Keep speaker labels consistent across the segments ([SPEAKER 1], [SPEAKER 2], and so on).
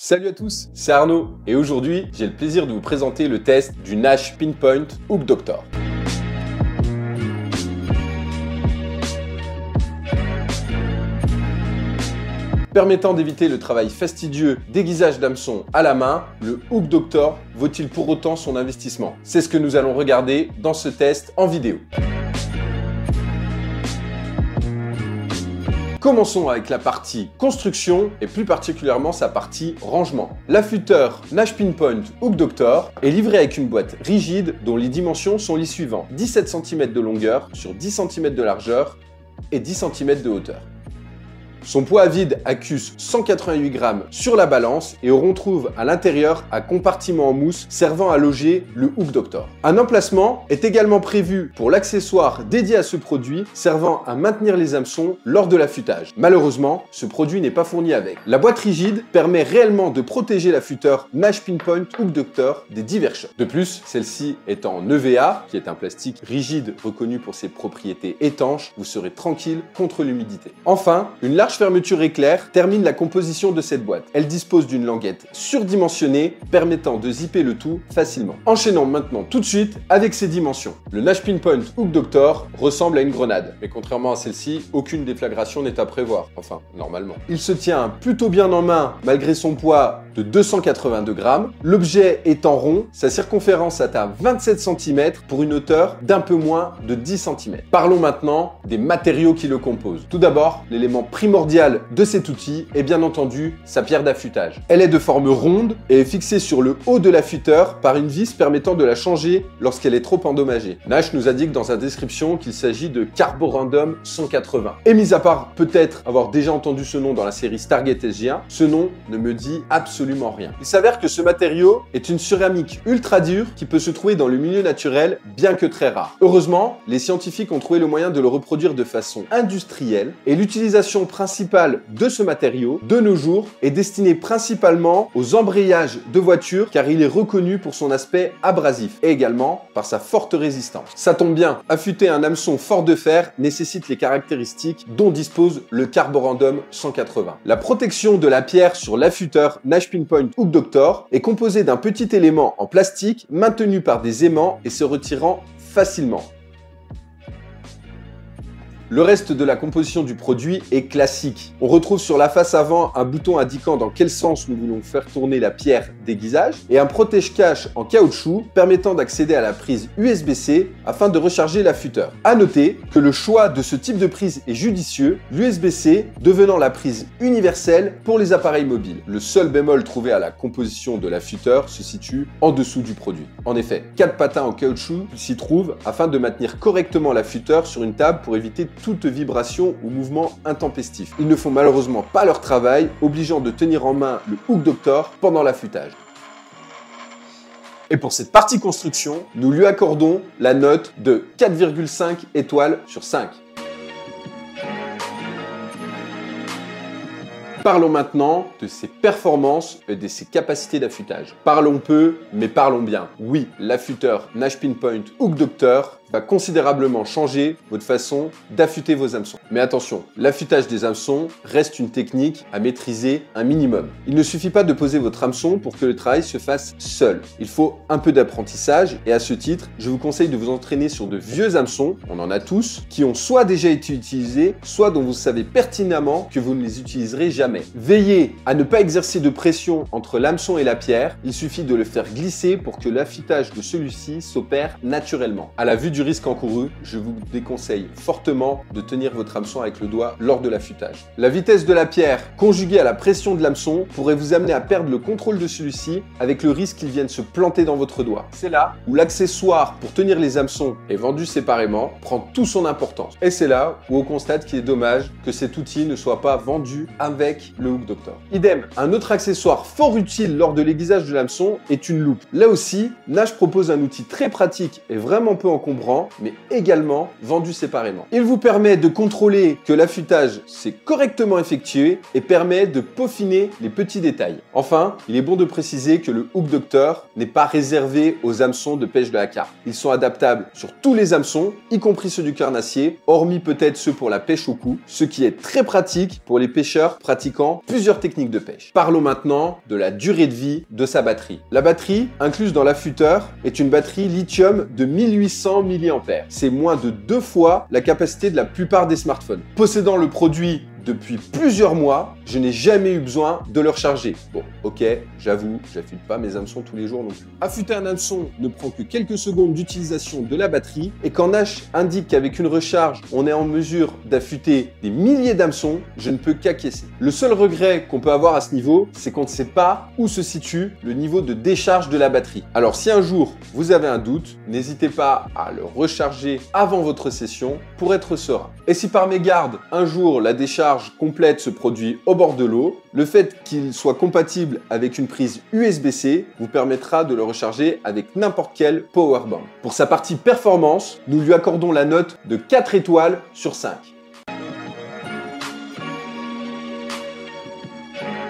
[SPEAKER 1] Salut à tous, c'est Arnaud et aujourd'hui j'ai le plaisir de vous présenter le test du Nash Pinpoint Hook Doctor. Permettant d'éviter le travail fastidieux d'aiguisage d'hameçon à la main, le Hook Doctor vaut-il pour autant son investissement? C'est ce que nous allons regarder dans ce test en vidéo. Commençons avec la partie construction et plus particulièrement sa partie rangement. L'affûteur Nash Pinpoint Hook Doctor est livré avec une boîte rigide dont les dimensions sont les suivantes: 17 cm de longueur sur 10 cm de largeur et 10 cm de hauteur. Son poids à vide accuse 188 grammes sur la balance et on retrouve à l'intérieur un compartiment en mousse servant à loger le Hook Doctor. Un emplacement est également prévu pour l'accessoire dédié à ce produit servant à maintenir les hameçons lors de l'affûtage. Malheureusement, ce produit n'est pas fourni avec. La boîte rigide permet réellement de protéger l'affûteur Nash Pinpoint Hook Doctor des divers chocs. De plus, celle-ci étant en EVA, qui est un plastique rigide reconnu pour ses propriétés étanches, vous serez tranquille contre l'humidité. Enfin, une large fermeture éclair termine la composition de cette boîte. Elle dispose d'une languette surdimensionnée permettant de zipper le tout facilement. Enchaînons maintenant tout de suite avec ses dimensions. Le Nash Pinpoint Hook Doctor ressemble à une grenade, mais contrairement à celle-ci, aucune déflagration n'est à prévoir, enfin normalement. Il se tient plutôt bien en main malgré son poids de 282 grammes. L'objet étant rond, sa circonférence atteint 27 cm pour une hauteur d'un peu moins de 10 cm. Parlons maintenant des matériaux qui le composent. Tout d'abord, l'élément primordial de cet outil est bien entendu sa pierre d'affûtage. Elle est de forme ronde et est fixée sur le haut de l'affûteur par une vis permettant de la changer lorsqu'elle est trop endommagée. Nash nous indique dans sa description qu'il s'agit de Carborundum 180. Et mis à part peut-être avoir déjà entendu ce nom dans la série Stargate SG1, ce nom ne me dit absolument rien. Il s'avère que ce matériau est une céramique ultra dure qui peut se trouver dans le milieu naturel, bien que très rare. Heureusement, les scientifiques ont trouvé le moyen de le reproduire de façon industrielle et l'utilisation principale de ce matériau, de nos jours, est destiné principalement aux embrayages de voitures car il est reconnu pour son aspect abrasif et également par sa forte résistance. Ça tombe bien, affûter un hameçon fort de fer nécessite les caractéristiques dont dispose le Carborundum 180. La protection de la pierre sur l'affûteur Nash Pinpoint Hook Doctor est composée d'un petit élément en plastique maintenu par des aimants et se retirant facilement. Le reste de la composition du produit est classique. On retrouve sur la face avant un bouton indiquant dans quel sens nous voulons faire tourner la pierre d'aiguisage et un protège-cache en caoutchouc permettant d'accéder à la prise USB-C afin de recharger l'affûteur. À noter que le choix de ce type de prise est judicieux, l'USB-C devenant la prise universelle pour les appareils mobiles. Le seul bémol trouvé à la composition de l'affûteur se situe en dessous du produit. En effet, 4 patins en caoutchouc s'y trouvent afin de maintenir correctement l'affûteur sur une table pour éviter toute vibration ou mouvement intempestif. Ils ne font malheureusement pas leur travail, obligeant de tenir en main le Hook Doctor pendant l'affûtage. Et pour cette partie construction, nous lui accordons la note de 4,5 étoiles sur 5. Parlons maintenant de ses performances et de ses capacités d'affûtage. Parlons peu, mais parlons bien. Oui, l'affûteur Nash Pinpoint Hook Doctor va considérablement changer votre façon d'affûter vos hameçons. Mais attention, l'affûtage des hameçons reste une technique à maîtriser un minimum. Il ne suffit pas de poser votre hameçon pour que le travail se fasse seul. Il faut un peu d'apprentissage et à ce titre, je vous conseille de vous entraîner sur de vieux hameçons, on en a tous, qui ont soit déjà été utilisés, soit dont vous savez pertinemment que vous ne les utiliserez jamais. Veillez à ne pas exercer de pression entre l'hameçon et la pierre, il suffit de le faire glisser pour que l'affûtage de celui-ci s'opère naturellement. À la vue du risque encouru, je vous déconseille fortement de tenir votre hameçon avec le doigt lors de l'affûtage. La vitesse de la pierre conjuguée à la pression de l'hameçon pourrait vous amener à perdre le contrôle de celui-ci avec le risque qu'il vienne se planter dans votre doigt. C'est là où l'accessoire pour tenir les hameçons est vendu séparément prend tout son importance. Et c'est là où on constate qu'il est dommage que cet outil ne soit pas vendu avec le Hook Doctor. Idem, un autre accessoire fort utile lors de l'aiguisage de l'hameçon est une loupe. Là aussi, Nash propose un outil très pratique et vraiment peu encombrant rang, mais également vendus séparément. Il vous permet de contrôler que l'affûtage s'est correctement effectué et permet de peaufiner les petits détails. Enfin, il est bon de préciser que le Hook Doctor n'est pas réservé aux hameçons de pêche de la carpe. Ils sont adaptables sur tous les hameçons, y compris ceux du carnassier, hormis peut-être ceux pour la pêche au cou, ce qui est très pratique pour les pêcheurs pratiquant plusieurs techniques de pêche. Parlons maintenant de la durée de vie de sa batterie. La batterie incluse dans l'affûteur est une batterie lithium de 1800 mAh. C'est moins de 2 fois la capacité de la plupart des smartphones. Possédant le produit depuis plusieurs mois, je n'ai jamais eu besoin de le recharger. Bon, ok, j'avoue, j'affûte pas mes hameçons tous les jours non plus. Affûter un hameçon ne prend que quelques secondes d'utilisation de la batterie et quand Nash indique qu'avec une recharge, on est en mesure d'affûter des milliers d'hameçons, je ne peux qu'acquiescer. Le seul regret qu'on peut avoir à ce niveau, c'est qu'on ne sait pas où se situe le niveau de décharge de la batterie. Alors si un jour vous avez un doute, n'hésitez pas à le recharger avant votre session pour être serein. Et si par mégarde, un jour la décharge complète se produit au bord de l'eau, le fait qu'il soit compatible avec une prise USB-C vous permettra de le recharger avec n'importe quel powerbank. Pour sa partie performance, nous lui accordons la note de 4 étoiles sur 5.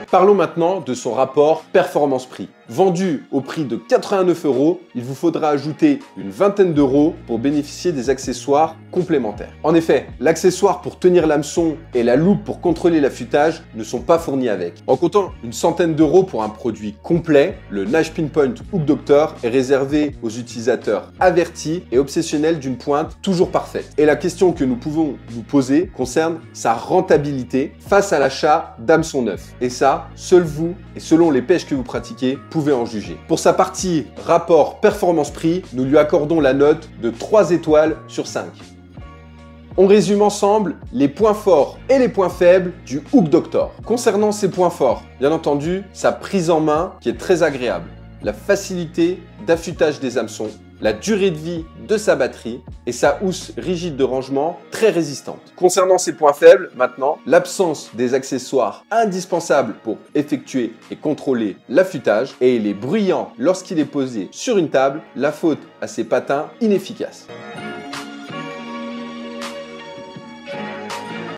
[SPEAKER 1] Parlons maintenant de son rapport performance-prix. Vendu au prix de 89 €, il vous faudra ajouter une vingtaine d'euros pour bénéficier des accessoires complémentaires. En effet, l'accessoire pour tenir l'hameçon et la loupe pour contrôler l'affûtage ne sont pas fournis avec. En comptant une centaine d'euros pour un produit complet, le Nash Pinpoint Hook Doctor est réservé aux utilisateurs avertis et obsessionnels d'une pointe toujours parfaite. Et la question que nous pouvons nous poser concerne sa rentabilité face à l'achat d'hameçons neufs. Et ça, seul vous et selon les pêches que vous pratiquez, pouvez en juger. Pour sa partie rapport performance-prix, nous lui accordons la note de 3 étoiles sur 5. On résume ensemble les points forts et les points faibles du Hook Doctor. Concernant ses points forts, bien entendu, sa prise en main qui est très agréable, la facilité d'affûtage des hameçons, la durée de vie de sa batterie et sa housse rigide de rangement très résistante. Concernant ses points faibles, maintenant, l'absence des accessoires indispensables pour effectuer et contrôler l'affûtage et il est bruyant lorsqu'il est posé sur une table, la faute à ses patins inefficaces.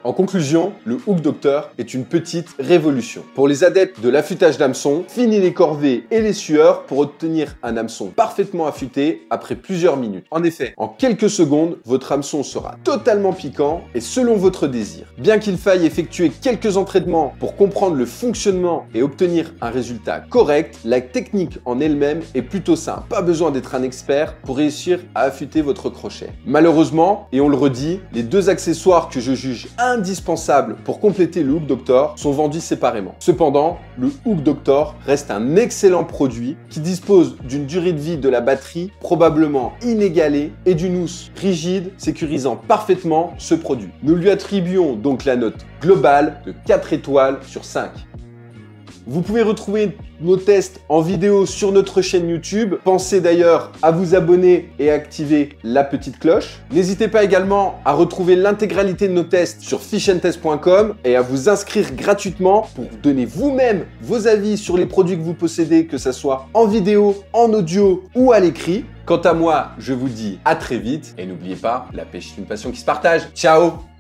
[SPEAKER 1] En conclusion, le Hook Doctor est une petite révolution. Pour les adeptes de l'affûtage d'hameçon, fini les corvées et les sueurs pour obtenir un hameçon parfaitement affûté après plusieurs minutes. En effet, en quelques secondes, votre hameçon sera totalement piquant et selon votre désir. Bien qu'il faille effectuer quelques entraînements pour comprendre le fonctionnement et obtenir un résultat correct, la technique en elle-même est plutôt simple. Pas besoin d'être un expert pour réussir à affûter votre crochet. Malheureusement, et on le redit, les deux accessoires que je juge indispensables pour compléter le Hook Doctor sont vendus séparément. Cependant, le Hook Doctor reste un excellent produit qui dispose d'une durée de vie de la batterie probablement inégalée et d'une housse rigide sécurisant parfaitement ce produit. Nous lui attribuons donc la note globale de 4 étoiles sur 5. Vous pouvez retrouver nos tests en vidéo sur notre chaîne YouTube. Pensez d'ailleurs à vous abonner et à activer la petite cloche. N'hésitez pas également à retrouver l'intégralité de nos tests sur fishandtest.com et à vous inscrire gratuitement pour donner vous-même vos avis sur les produits que vous possédez, que ce soit en vidéo, en audio ou à l'écrit. Quant à moi, je vous dis à très vite et n'oubliez pas, la pêche est une passion qui se partage. Ciao!